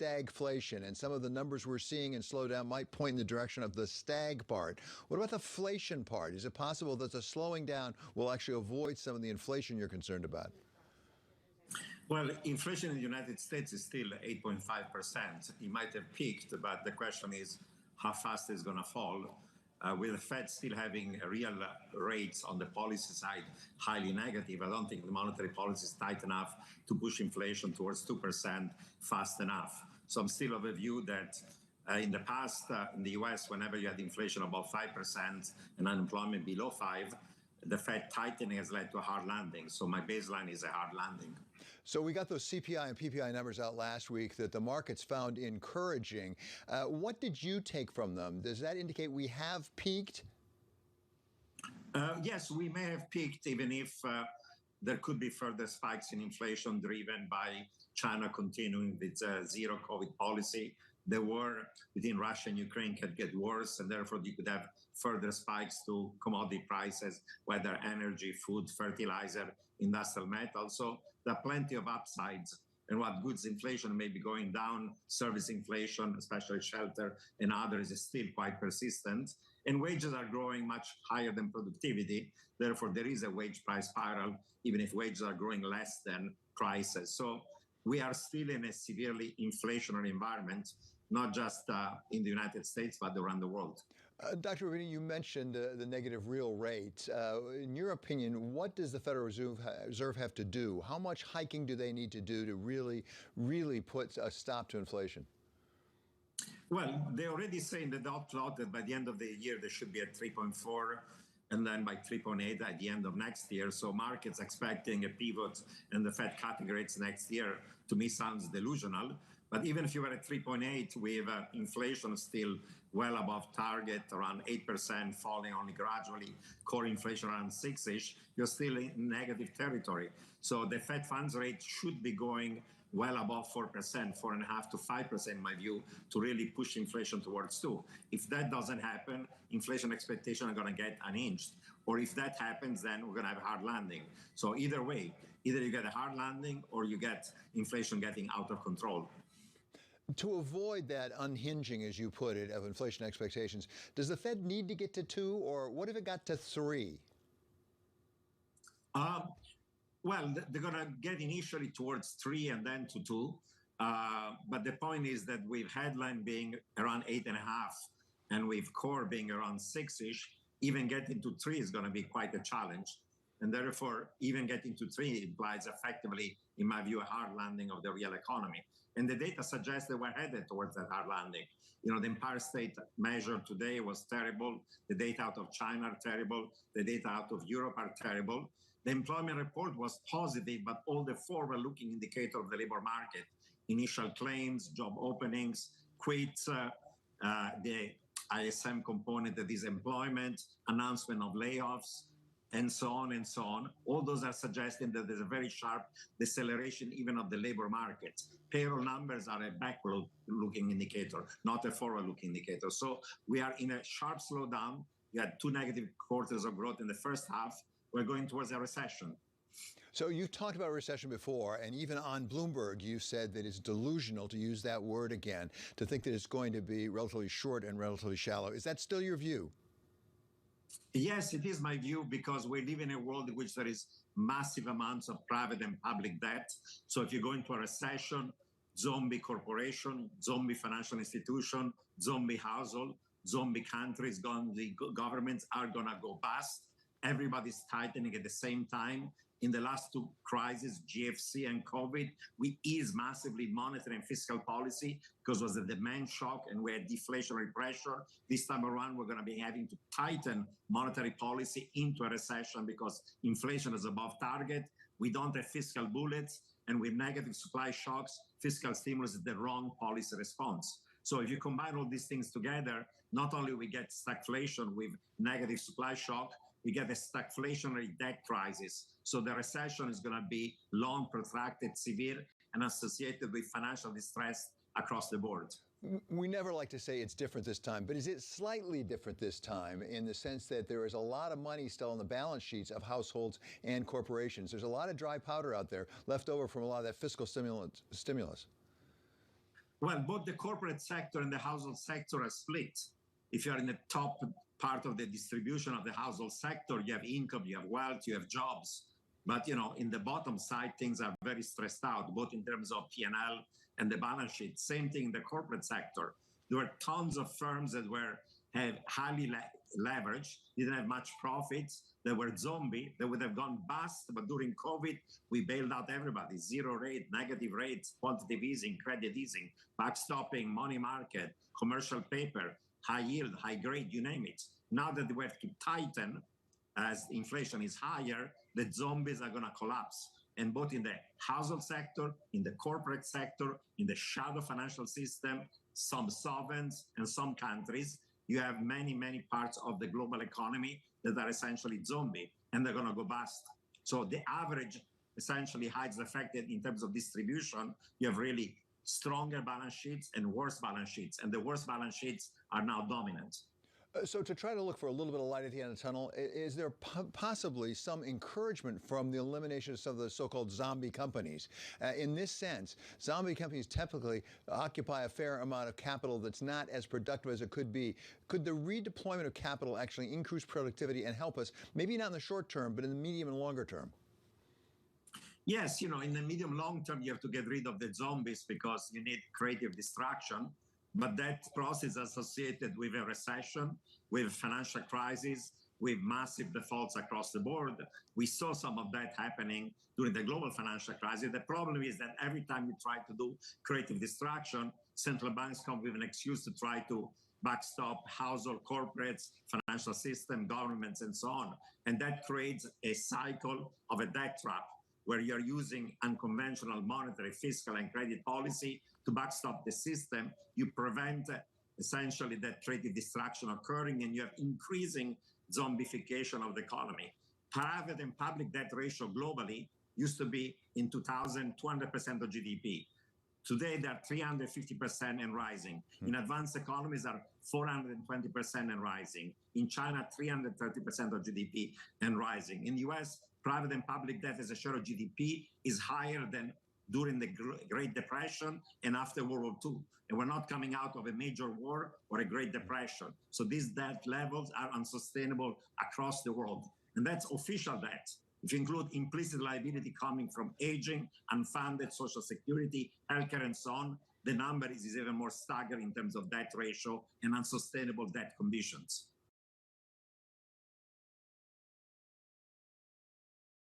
stagflation, and some of the numbers we're seeing in slowdown might point in the direction of the stag part. What about the inflation part? Is it possible that the slowing down will actually avoid some of the inflation you're concerned about? Well, inflation in the United States is still 8.5%. It might have peaked, but the question is how fast it's going to fall. With the Fed still having real rates on the policy side highly negative, I don't think the monetary policy is tight enough to push inflation towards 2% fast enough. So I'm still of the view that in the past, in the US, whenever you had inflation above 5% and unemployment below 5%, the Fed tightening has led to a hard landing. So my baseline is a hard landing. So we got those CPI and PPI numbers out last week that the markets found encouraging. What did you take from them? Does that indicate we have peaked? Yes, we may have peaked, even if there could be further spikes in inflation driven by China continuing with zero COVID policy. The war between Russia and Ukraine could get worse, and therefore you could have further spikes to commodity prices, whether energy, food, fertilizer, industrial metals. So there are plenty of upsides. And what goods inflation may be going down, service inflation, especially shelter and others, is still quite persistent. And wages are growing much higher than productivity. Therefore, there is a wage price spiral, even if wages are growing less than prices. So we are still in a severely inflationary environment, not just in the United States, but around the world. Dr. Roubini, you mentioned the negative real rate. In your opinion, what does the Federal Reserve have to do? How much hiking do they need to do to really put a stop to inflation? Well, they're already saying that that by the end of the year, they should be at 3.4. And then by 3.8 at the end of next year. So markets expecting a pivot and the Fed cutting rates next year, to me, sounds delusional. But even if you were at 3.8 with inflation still well above target, around 8%, falling only gradually, core inflation around 6-ish, you're still in negative territory. So the Fed funds rate should be going well above 4%, 4.5% to 5%, in my view, to really push inflation towards 2%. If that doesn't happen, inflation expectations are going to get unhinged. Or if that happens, then we're going to have a hard landing. So either way, either you get a hard landing or you get inflation getting out of control. To avoid that unhinging, as you put it, of inflation expectations, does the Fed need to get to 2, or what if it got to 3? Well, they're going to get initially towards 3 and then to 2. But the point is that with headline being around 8.5 and with core being around 6-ish, even getting to 3 is going to be quite a challenge. And therefore, even getting to 3 implies effectively, in my view, a hard landing of the real economy. And the data suggests that we're headed towards that hard landing. You know, the Empire State measure today was terrible. The data out of China are terrible. The data out of Europe are terrible. The employment report was positive, but all the forward-looking indicators of the labor market, initial claims, job openings, quits, the ISM component that is employment, announcement of layoffs, and so on, all those are suggesting that there's a very sharp deceleration even of the labor market. Payroll numbers are a backward-looking indicator, not a forward-looking indicator. So we are in a sharp slowdown. We had 2 negative quarters of growth in the first half. We're going towards a recession. So you talked about recession before, and even on Bloomberg, you said that it's delusional, to use that word again, to think that it's going to be relatively short and relatively shallow. Is that still your view? Yes, it is my view, because we live in a world in which there is massive amounts of private and public debt. So if you go into a recession, zombie corporation, zombie financial institution, zombie household, zombie countries, zombie governments are going to go bust. Everybody's tightening at the same time. In the last 2 crises, GFC and COVID, we eased massively monetary and fiscal policy because it was a demand shock and we had deflationary pressure. This time around, we're going to be having to tighten monetary policy into a recession because inflation is above target. We don't have fiscal bullets, and with negative supply shocks, fiscal stimulus is the wrong policy response. So if you combine all these things together, not only we get stagflation with negative supply shock, we get a stagflationary debt crisis. So the recession is going to be long, protracted, severe, and associated with financial distress across the board. We never like to say it's different this time, but is it slightly different this time in the sense that there is a lot of money still on the balance sheets of households and corporations? There's a lot of dry powder out there left over from a lot of that fiscal stimulus. Well, both the corporate sector and the household sector are split. If you're in the top part of the distribution of the household sector, you have income, you have wealth, you have jobs. But, in the bottom side, things are very stressed out, both in terms of P&L and the balance sheet. Same thing in the corporate sector. There were tons of firms that have highly leveraged, didn't have much profits, that were zombie, that would have gone bust. But during COVID, we bailed out everybody. Zero rate, negative rates, quantitative easing, credit easing, backstopping, money market, commercial paper, high yield, high grade, you name it. Now that we have to tighten as inflation is higher, the zombies are going to collapse. And both in the household sector, in the corporate sector, in the shadow financial system, some sovereigns and some countries, you have many, many parts of the global economy that are essentially zombie, and they're going to go bust. So the average essentially hides the fact that in terms of distribution, you have really stronger balance sheets and worse balance sheets, and the worst balance sheets are now dominant. So to try to look for a little bit of light at the end of the tunnel, is there possibly some encouragement from the elimination of some of the so-called zombie companies? In this sense, zombie companies typically occupy a fair amount of capital that's not as productive as it could be. Could the redeployment of capital actually increase productivity and help us, maybe not in the short term, but in the medium and longer term? Yes, in the medium long term, you have to get rid of the zombies because you need creative distraction. But that process is associated with a recession, with financial crisis, with massive defaults across the board. We saw some of that happening during the global financial crisis. The problem is that every time you try to do creative distraction, central banks come with an excuse to try to backstop household, corporates, financial system, governments, and so on. And that creates a cycle of a debt trap, where you're using unconventional monetary, fiscal, and credit policy to backstop the system. You prevent essentially that creative distraction occurring, and you have increasing zombification of the economy. Private and public debt ratio globally used to be in 2000, 200% of GDP. Today, they're 350% and rising. In advanced economies are 420% and rising. In China, 330% of GDP and rising. In the US, private and public debt as a share of GDP is higher than during the Great Depression and after World War II. And we're not coming out of a major war or a Great Depression. So these debt levels are unsustainable across the world. And that's official debt. If you include implicit liability coming from aging, unfunded Social Security, healthcare, and so on, the number is even more staggering in terms of debt ratio and unsustainable debt conditions.